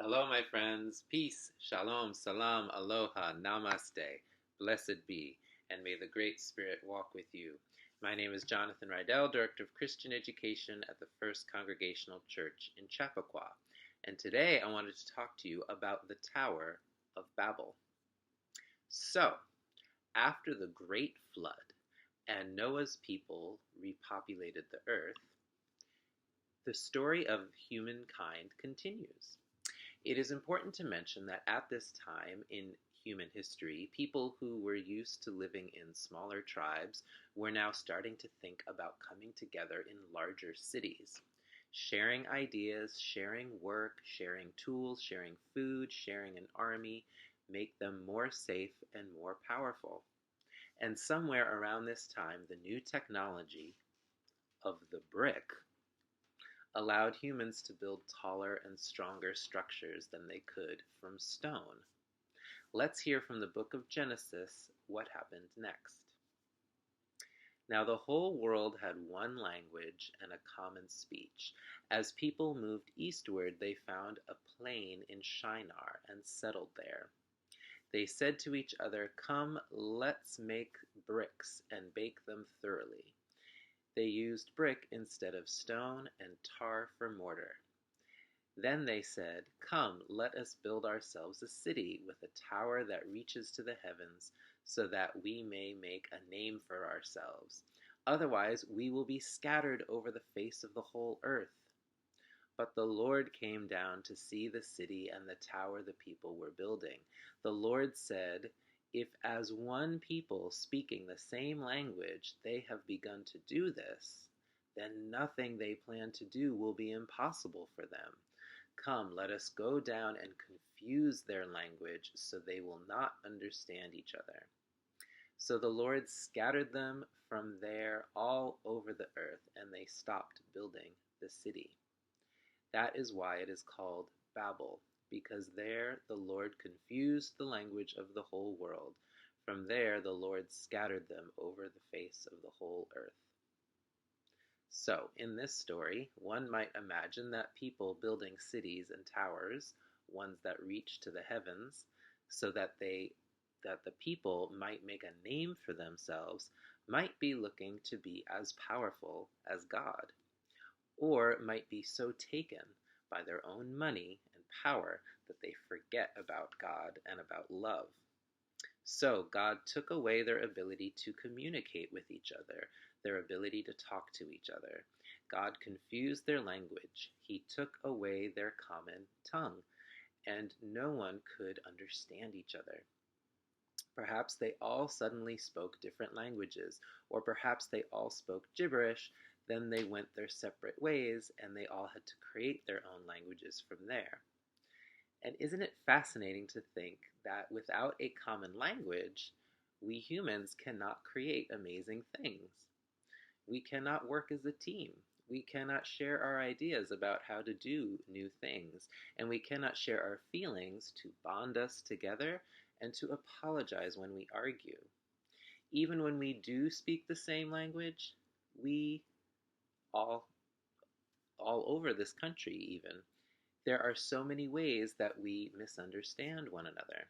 Hello, my friends. Peace, shalom, salam, aloha, namaste. Blessed be, and may the Great Spirit walk with you. My name is Jonathan Rydell, Director of Christian Education at the First Congregational Church in Chappaqua. And today I wanted to talk to you about the Tower of Babel. So, after the Great Flood and Noah's people repopulated the earth, the story of humankind continues. It is important to mention that at this time in human history, people who were used to living in smaller tribes were now starting to think about coming together in larger cities. Sharing ideas, sharing work, sharing tools, sharing food, sharing an army make them more safe and more powerful. And somewhere around this time, the new technology of the brick allowed humans to build taller and stronger structures than they could from stone. Let's hear from the book of Genesis what happened next. Now the whole world had one language and a common speech. As people moved eastward, they found a plain in Shinar and settled there. They said to each other, "Come, let's make bricks and bake them thoroughly." They used brick instead of stone and tar for mortar. Then they said, "Come, let us build ourselves a city with a tower that reaches to the heavens, so that we may make a name for ourselves. Otherwise, we will be scattered over the face of the whole earth." But the Lord came down to see the city and the tower the people were building. The Lord said, "If as one people speaking the same language they have begun to do this, then nothing they plan to do will be impossible for them. Come, let us go down and confuse their language so they will not understand each other." So the Lord scattered them from there all over the earth, and they stopped building the city. That is why it is called Babel, because there the Lord confused the language of the whole world. From there the Lord scattered them over the face of the whole earth. So, in this story, one might imagine that people building cities and towers, ones that reach to the heavens, so that the people might make a name for themselves, might be looking to be as powerful as God, or might be so taken by their own money and power that they forget about God and about love. So God took away their ability to communicate with each other, their ability to talk to each other. God confused their language. He took away their common tongue, and no one could understand each other. Perhaps they all suddenly spoke different languages, or perhaps they all spoke gibberish. Then they went their separate ways, and they all had to create their own languages from there. And isn't it fascinating to think that without a common language, we humans cannot create amazing things? We cannot work as a team. We cannot share our ideas about how to do new things, and we cannot share our feelings to bond us together and to apologize when we argue. Even when we do speak the same language, we all over this country even, there are so many ways that we misunderstand one another.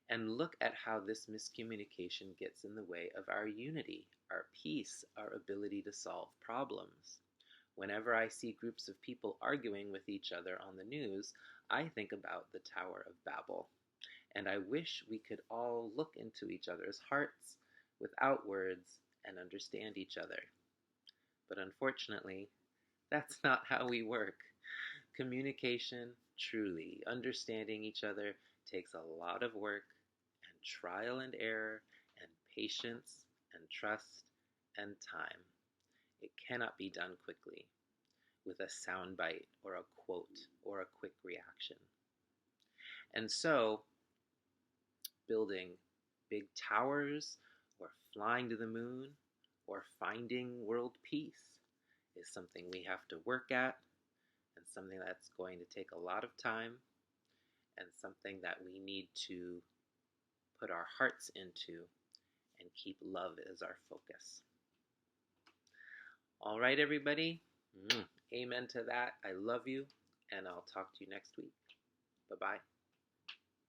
And look at how this miscommunication gets in the way of our unity, our peace, our ability to solve problems. Whenever I see groups of people arguing with each other on the news, I think about the Tower of Babel. And I wish we could all look into each other's hearts without words and understand each other. But unfortunately, that's not how we work. Communication, truly understanding each other, takes a lot of work and trial and error and patience and trust and time. It cannot be done quickly with a soundbite or a quote or a quick reaction. And so, building big towers or flying to the moon or finding world peace is something we have to work at, and something that's going to take a lot of time, and something that we need to put our hearts into and keep love as our focus. All right, everybody. Amen to that. I love you, and I'll talk to you next week. Bye-bye.